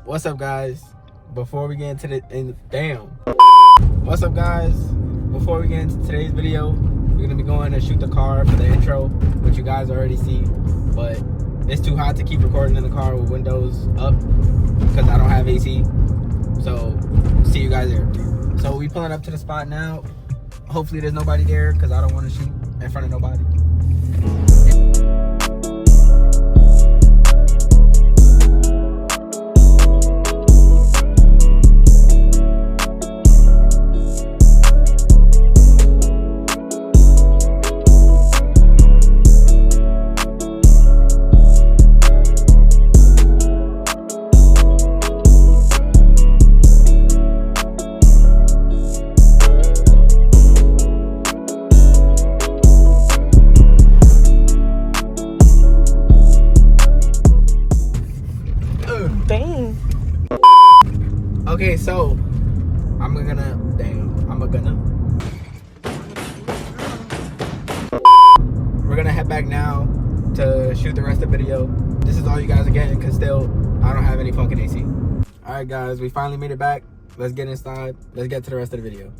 What's up, guys? Before we get into What's up, guys? Before we get into today's video, we're gonna be going to shoot the car for the intro, which you guys already see. But it's too hot to keep recording in the car with windows up because I don't have AC. So see you guys there. So we pulling up to the spot now. Hopefully there's nobody there because I don't want to shoot in front of nobody. Okay, so we're gonna head back now to shoot the rest of the video. This is all you guys are getting because still I don't have any fucking AC. All right, guys, we finally made it back. Let's get inside. Let's get to the rest of the video.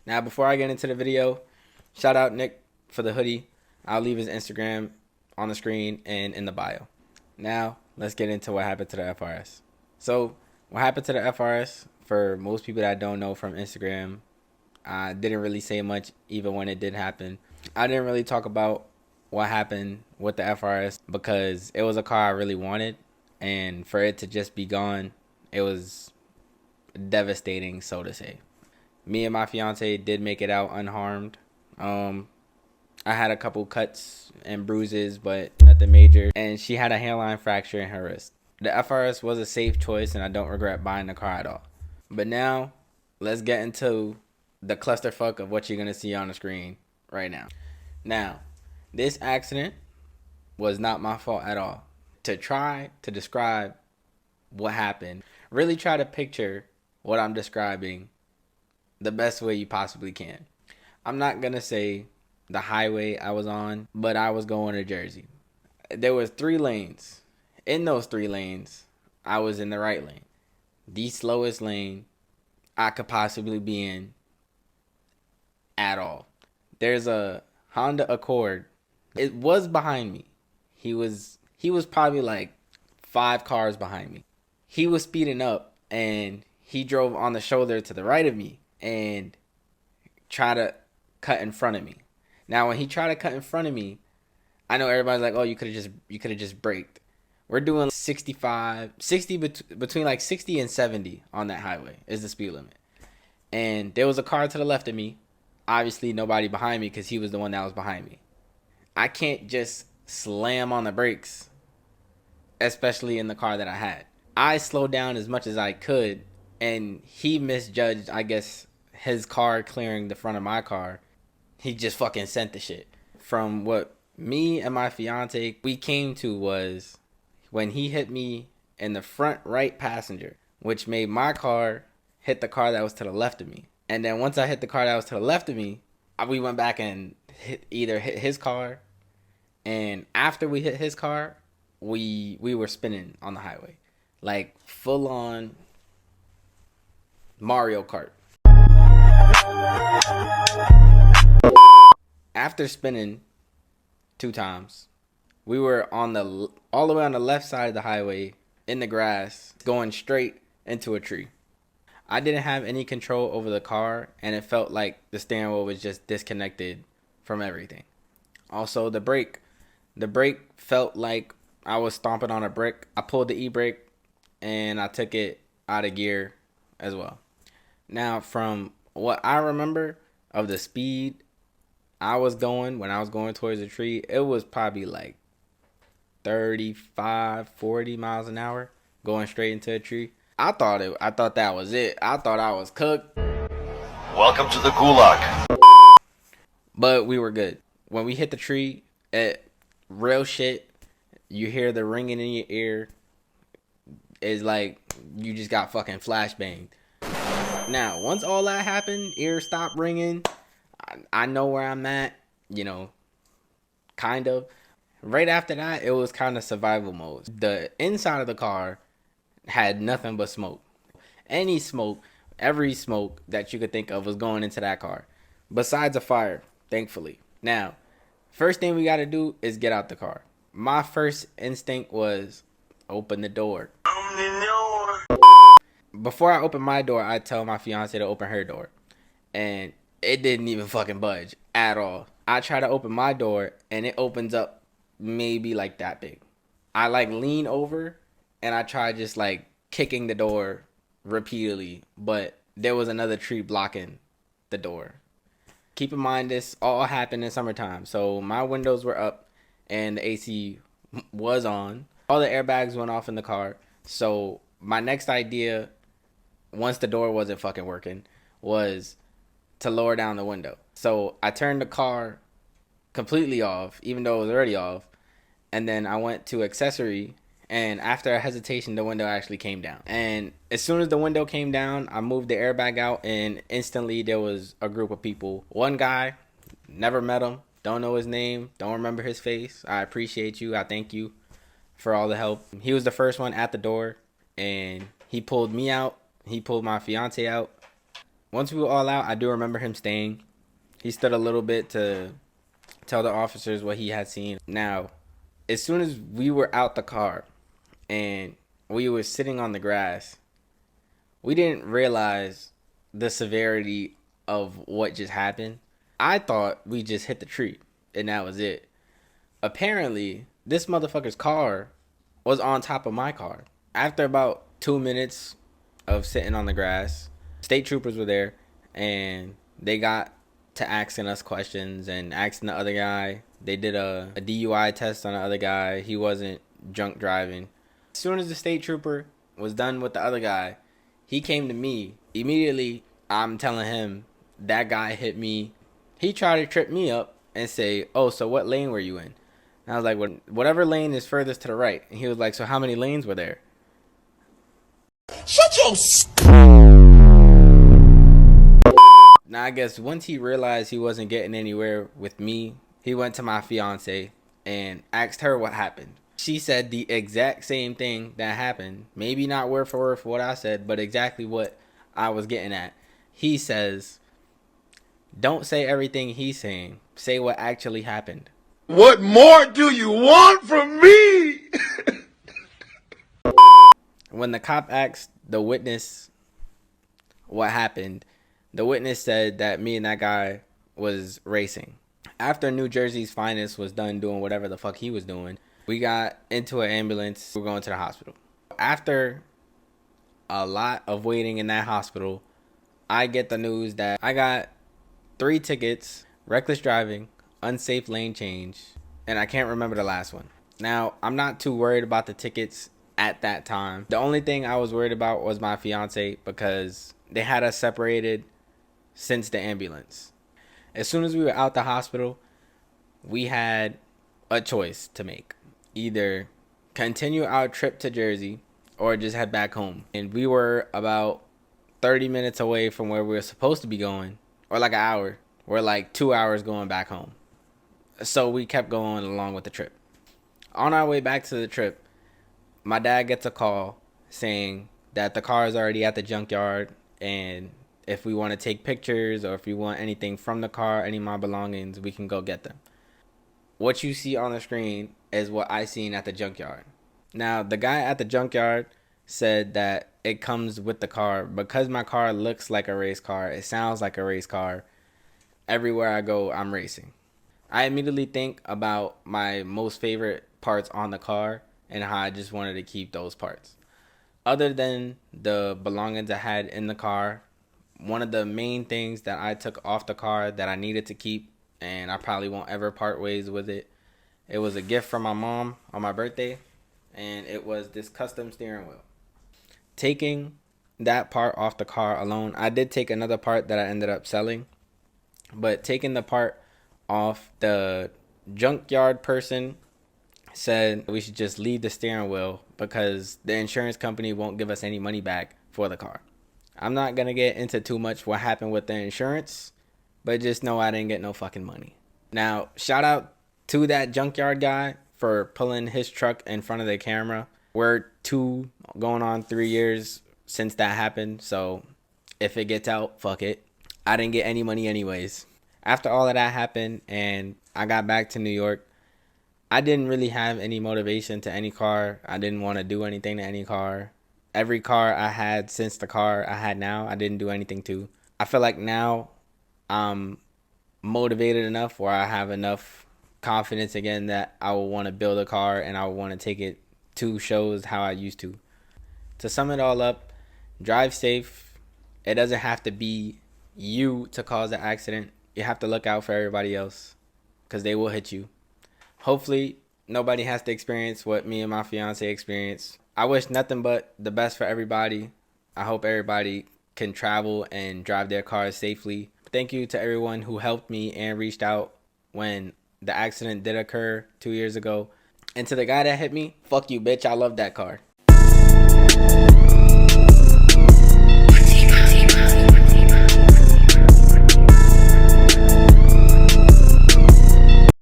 Now, before I get into the video, shout out Nick for the hoodie. I'll leave his Instagram on the screen and in the bio. Now, let's get into what happened to the FRS. So, what happened to the FRS, for most people that don't know from Instagram, I didn't really say much even when it did happen. I didn't really talk about what happened with the FRS because it was a car I really wanted. And for it to just be gone, it was devastating, so to say. Me and my fiance did make it out unharmed. I had a couple cuts and bruises, but nothing major. And she had a hairline fracture in her wrist. The FRS was a safe choice, and I don't regret buying the car at all. But now, let's get into the clusterfuck of what you're going to see on the screen right now. Now, this accident was not my fault at all. To try to describe what happened, really try to picture what I'm describing the best way you possibly can. I'm not gonna say the highway I was on, but I was going to Jersey. There was 3 lanes. In those 3 lanes, I was in the right lane. The slowest lane I could possibly be in at all. There's a Honda Accord. It was behind me. He was probably like 5 cars behind me. He was speeding up and he drove on the shoulder to the right of me and try to cut in front of me. Now, when he tried to cut in front of me, I know everybody's like, "Oh, you could have just braked." We're doing 60 between like 60 and 70 on that highway is the speed limit. And there was a car to the left of me. Obviously, nobody behind me because he was the one that was behind me. I can't just slam on the brakes, especially in the car that I had. I slowed down as much as I could, and he misjudged, I guess, his car clearing the front of my car. He just fucking sent the shit. From what me and my fiance we came to was when he hit me in the front right passenger, which made my car hit the car that was to the left of me. And then once I hit the car that was to the left of me, we went back and hit his car. And after we hit his car, we were spinning on the highway. Like full on Mario Kart. After spinning 2 times, we were all the way on the left side of the highway in the grass, going straight into a tree. I didn't have any control over the car, and it felt like the steering wheel was just disconnected from everything. Also, the brake felt like I was stomping on a brick. I pulled the e-brake, and I took it out of gear as well. Now, from what I remember of the speed I was going when I was going towards the tree, it was probably like 35, 40 miles an hour going straight into a tree. I thought that was it. I thought I was cooked. Welcome to the gulag. But we were good. When we hit the tree, real shit, you hear the ringing in your ear. It's like you just got fucking flashbanged. Now, once all that happened, ears stopped ringing. I know where I'm at, kind of. Right after that, it was kind of survival mode. The inside of the car had nothing but smoke. Any smoke, every smoke that you could think of was going into that car. Besides a fire, thankfully. Now, first thing we got to do is get out the car. My first instinct was open the door. Before I open my door, I tell my fiance to open her door. And it didn't even fucking budge at all. I try to open my door and it opens up maybe like that big. I like lean over and I try just like kicking the door repeatedly, but there was another tree blocking the door. Keep in mind this all happened in summertime, so my windows were up and the AC was on. All the airbags went off in the car. So my next idea, once the door wasn't fucking working, was to lower down the window. So I turned the car completely off, even though it was already off. And then I went to accessory, and after a hesitation, the window actually came down. And as soon as the window came down, I moved the airbag out, and instantly there was a group of people. One guy, never met him, don't know his name, don't remember his face. I appreciate you. I thank you for all the help. He was the first one at the door, and he pulled me out. He pulled my fiance out. Once we were all out, I do remember him staying. He stood a little bit to tell the officers what he had seen. Now, as soon as we were out the car and we were sitting on the grass, we didn't realize the severity of what just happened. I thought we just hit the tree and that was it. Apparently, this motherfucker's car was on top of my car. After about 2 minutes of sitting on the grass, state troopers were there and they got to asking us questions and asking the other guy. They did a DUI test on the other guy. He wasn't drunk driving. As soon as the state trooper was done with the other guy, he came to me. Immediately, I'm telling him, that guy hit me. He tried to trip me up and say, oh, so what lane were you in? And I was like, well, whatever lane is furthest to the right. And he was like, so how many lanes were there? Shut your Now, I guess once he realized he wasn't getting anywhere with me, he went to my fiance and asked her what happened. She said the exact same thing that happened. Maybe not word for word for what I said, but exactly what I was getting at. He says, don't say everything he's saying. Say what actually happened. What more do you want from me? When the cop asked the witness what happened, the witness said that me and that guy was racing. After New Jersey's finest was done doing whatever the fuck he was doing, we got into an ambulance. We're going to the hospital. After a lot of waiting in that hospital, I get the news that I got 3 tickets, reckless driving, unsafe lane change, and I can't remember the last one. Now, I'm not too worried about the tickets at that time. The only thing I was worried about was my fiance because they had us separated since the ambulance. As soon as we were out the hospital, we had a choice to make. Either continue our trip to Jersey or just head back home. And we were about 30 minutes away from where we were supposed to be going, or like an hour. We're like 2 hours going back home. So we kept going along with the trip. On our way back to the trip, my dad gets a call saying that the car is already at the junkyard, and if we want to take pictures or if we want anything from the car, any of my belongings, we can go get them. What you see on the screen is what I seen at the junkyard. Now, the guy at the junkyard said that it comes with the car. Because my car looks like a race car, it sounds like a race car, everywhere I go, I'm racing. I immediately think about my most favorite parts on the car and how I just wanted to keep those parts. Other than the belongings I had in the car, one of the main things that I took off the car that I needed to keep, and I probably won't ever part ways with it, It was a gift from my mom on my birthday, and it was this custom steering wheel. Taking that part off the car alone, I did take another part that I ended up selling, but taking the part off, the junkyard person said we should just leave the steering wheel because the insurance company won't give us any money back for the car. I'm not gonna get into too much what happened with the insurance, but just know I didn't get no fucking money. Now, shout out to that junkyard guy for pulling his truck in front of the camera. We're 2 going on 3 years since that happened, so if it gets out, fuck it. I didn't get any money anyways. After all of that happened and I got back to New York, I didn't really have any motivation to any car. I didn't want to do anything to any car. Every car I had since the car I had now, I didn't do anything to. I feel like now I'm motivated enough where I have enough confidence again that I will want to build a car and I will want to take it to shows how I used to. To sum it all up, drive safe. It doesn't have to be you to cause the accident. You have to look out for everybody else because they will hit you. Hopefully, nobody has to experience what me and my fiance experienced. I wish nothing but the best for everybody. I hope everybody can travel and drive their cars safely. Thank you to everyone who helped me and reached out when the accident did occur 2 years ago. And to the guy that hit me, fuck you, bitch. I love that car.